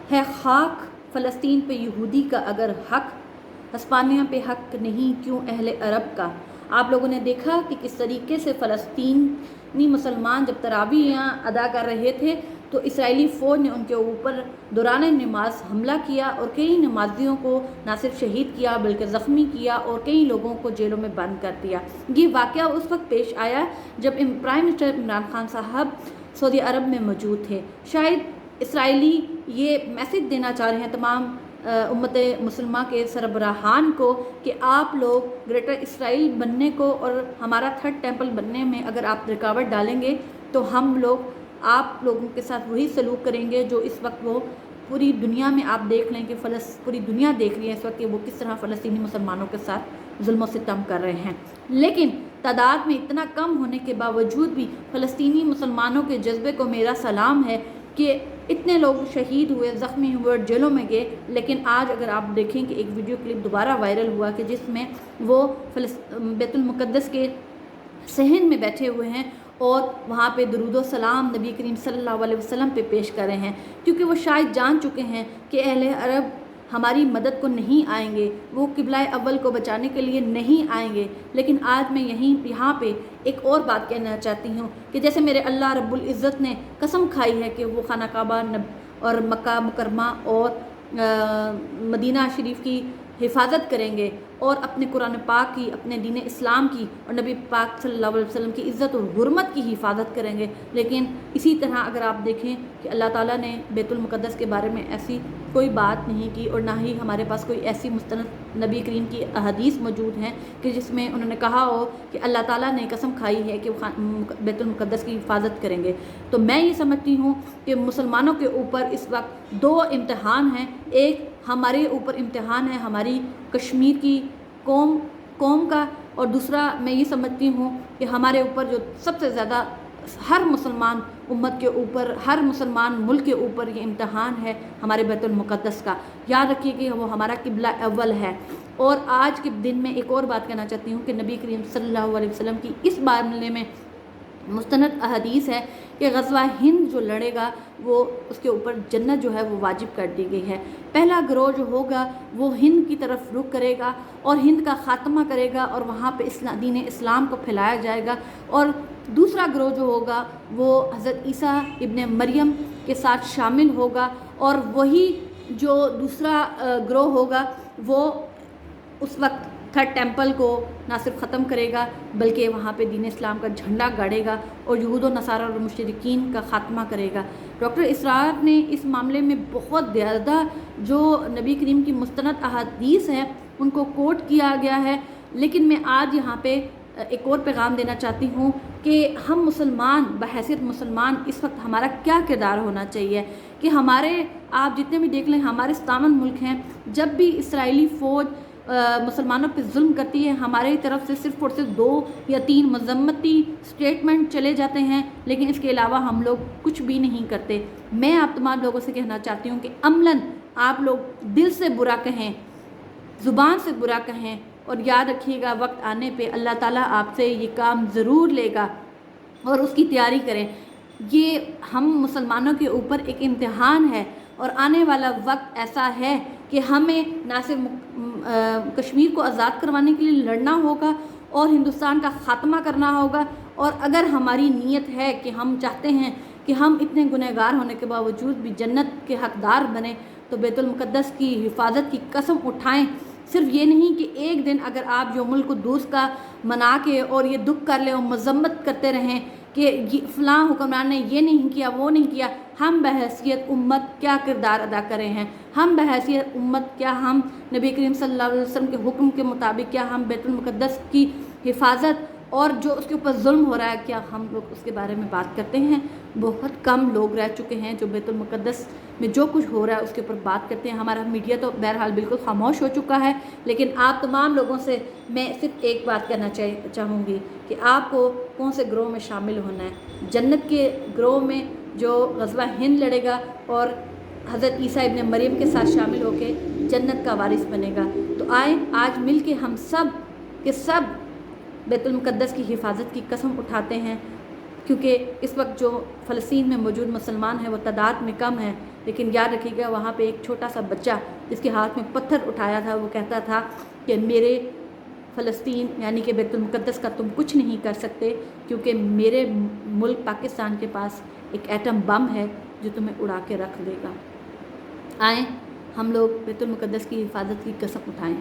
ہے खाक फ़लस्तीन पे यहूदी का अगर हक, हस्पानिया पे हक नहीं क्यों अहले अरब का। आप लोगों ने देखा कि किस तरीके से फ़लस्तीनी मुसलमान जब तरावीयाँ अदा कर रहे थे तो इसराइली फ़ौज ने उनके ऊपर दौरान नमाज हमला किया और कई नमाजियों को ना सिर्फ शहीद किया बल्कि ज़ख्मी किया और कई लोगों को जेलों में बंद कर दिया। ये वाक़या उस वक्त पेश आया जब प्राइम मिनिस्टर इमरान खान साहब सऊदी अरब में मौजूद थे। शायद इसराइली ये मैसेज देना चाह रहे हैं तमाम उम्मत मुसलमा के सरबराहान को कि आप लोग ग्रेटर इसराइल बनने को और हमारा थर्ड टेम्पल बनने में अगर आप रुकावट डालेंगे तो हम लोग आप लोगों के साथ वही सलूक करेंगे जो इस वक्त वो पूरी दुनिया में आप देख लें कि पूरी दुनिया देख रही है इस वक्त कि वो किस तरह फ़लस्तीनी मुसलमानों के साथ जुल्म सितम कर रहे हैं। लेकिन तादाद में इतना कम होने के बावजूद भी फ़लस्तीनी मुसलमानों के जज्बे को मेरा सलाम है कि इतने लोग शहीद हुए, ज़ख्मी हुए, जेलों में गए। लेकिन आज अगर आप देखें कि एक वीडियो क्लिप दोबारा वायरल हुआ कि जिसमें वो बैतुल मुक़द्दस के सहन में बैठे हुए हैं और वहाँ पे दुरूद व सलाम नबी करीम सल्लल्लाहु अलैहि वसल्लम पे पेश कर रहे हैं, क्योंकि वो शायद जान चुके हैं कि अहले अरब हमारी मदद को नहीं आएंगे, वो किबला अव्वल को बचाने के लिए नहीं आएंगे। लेकिन आज मैं यहाँ पे एक और बात कहना चाहती हूँ कि जैसे मेरे अल्लाह रब्बुल इज़्ज़त ने कसम खाई है कि वो खाना काबा और मक्का मुकरमा और मदीना शरीफ की हिफाजत करेंगे और अपने कुरान पाक की, अपने दीन इस्लाम की और नबी पाक सल्लल्लाहु अलैहि वसल्लम की इज़्ज़त और हुर्मत की हिफाजत करेंगे। लेकिन इसी तरह अगर आप देखें कि अल्लाह ताला ने बैतुल मुक़द्दस के बारे में ऐसी कोई बात नहीं की और ना ही हमारे पास कोई ऐसी मुस्तनद नबी करीम की अहदीस मौजूद हैं कि जिसमें उन्होंने कहा हो कि अल्लाह ताला ने कसम खाई है कि वो बैतुल मुक़द्दस की हिफाजत करेंगे। तो मैं ये समझती हूँ कि मुसलमानों के ऊपर इस वक्त दो इम्तहान हैं। एक हमारे ऊपर इम्तहान है हमारी कश्मीर की कौम का, और दूसरा मैं ये समझती हूँ कि हमारे ऊपर जो सबसे ज़्यादा हर मुसलमान उम्मत के ऊपर, हर मुसलमान मुल्क के ऊपर ये इम्तहान है हमारे बैतुल मुक़द्दस का। याद रखिए कि वो हमारा किबला अव्वल है। और आज के दिन में एक और बात कहना चाहती हूँ कि नबी करीम सल्लल्लाहु अलैहि वसल्लम की इस मामले में मुस्तनद अहदीस है कि ग़ज़वा हिंद जो लड़ेगा वो उसके ऊपर जन्नत जो है वो वाजिब कर दी गई है। पहला गिरोह जो होगा वो हिंद की तरफ रुख करेगा और हिंद का ख़ात्मा करेगा और वहाँ पे दीन इस्लाम को फैलाया जाएगा। और दूसरा गिरोह जो होगा वो हज़रत ईसा इब्ने मरियम के साथ शामिल होगा और वही जो दूसरा गिरोह होगा वो उस वक्त थर्ड टेम्पल को ना सिर्फ ख़त्म करेगा बल्कि वहाँ पे दीन इस्लाम का झंडा गाड़ेगा और यहूद व नसारा और मुशरिकीन का ख़ात्मा करेगा। डॉक्टर इसरार ने इस मामले में बहुत ज़्यादा जो नबी करीम की मुस्तनद अहादीस है उनको कोट किया गया है। लेकिन मैं आज यहाँ पे एक और पैगाम देना चाहती हूँ कि हम मुसलमान बहैसियत मुसलमान इस वक्त हमारा क्या किरदार होना चाहिए कि हमारे आप जितने भी देख लें हमारे 57 मुल्क हैं, जब भी इसराइली फ़ौज मुसलमानों पे जुल्म करती है हमारी तरफ से सिर्फ और सिर्फ 2 या 3 मजम्मती स्टेटमेंट चले जाते हैं, लेकिन इसके अलावा हम लोग कुछ भी नहीं करते। मैं आप तमाम लोगों से कहना चाहती हूँ कि अमलन आप लोग दिल से बुरा कहें, ज़ुबान से बुरा कहें और याद रखिएगा वक्त आने पे अल्लाह ताला आपसे ये काम ज़रूर लेगा और उसकी तैयारी करें। ये हम मुसलमानों के ऊपर एक इम्तिहान है और आने वाला वक्त ऐसा है कि हमें ना सिर्फ कश्मीर को आज़ाद करवाने के लिए लड़ना होगा और हिंदुस्तान का ख़ात्मा करना होगा। और अगर हमारी नीयत है कि हम चाहते हैं कि हम इतने गुनहगार होने के बावजूद भी जन्नत के हकदार बने तो बैतुल मुक़द्दस की हिफाजत की कसम उठाएं। सिर्फ ये नहीं कि एक दिन अगर आप यौमुल कुद्दूस का मना के और ये दुख कर लें और मजम्मत करते रहें कि फ़लाँ हुक्मरान ने ये नहीं किया वो नहीं किया। हम बहैसियत उम्मत क्या किरदार अदा करें हैं, हम बहैसियत उम्मत क्या हम नबी करीम सल्लल्लाहु अलैहि वसल्लम के हुक्म के मुताबिक क्या हम बैतुल मुक़द्दस की हिफाजत और जो उसके ऊपर जुल्म हो रहा है क्या हम लोग उसके बारे में बात करते हैं। बहुत कम लोग रह चुके हैं जो बैतुल मुक़द्दस में जो कुछ हो रहा है उसके ऊपर बात करते हैं। हमारा मीडिया तो बहरहाल बिल्कुल खामोश हो चुका है। लेकिन आप तमाम लोगों से मैं सिर्फ एक बात करना चाहूँगी कि आपको कौन से ग्रोह में शामिल होना है। जन्नत के ग्रोह में जो ग़ज़वा हिंद लड़ेगा और हज़रत ईसा इब्ने मरियम के साथ शामिल होकर जन्नत का वारिस बनेगा। तो आए आज मिल के हम सब के सब बैतुल मुक़द्दस की हिफाजत की कसम उठाते हैं کیونکہ اس وقت جو فلسطین میں موجود مسلمان ہیں وہ تعداد میں کم ہیں، لیکن یاد رکھیے گا وہاں پہ ایک چھوٹا سا بچہ جس کے ہاتھ میں پتھر اٹھایا تھا وہ کہتا تھا کہ میرے فلسطین یعنی کہ بیت المقدس کا تم کچھ نہیں کر سکتے، کیونکہ میرے ملک پاکستان کے پاس ایک ایٹم بم ہے جو تمہیں اڑا کے رکھ دے گا۔ آئیں ہم لوگ بیت المقدس کی حفاظت کی قسم اٹھائیں۔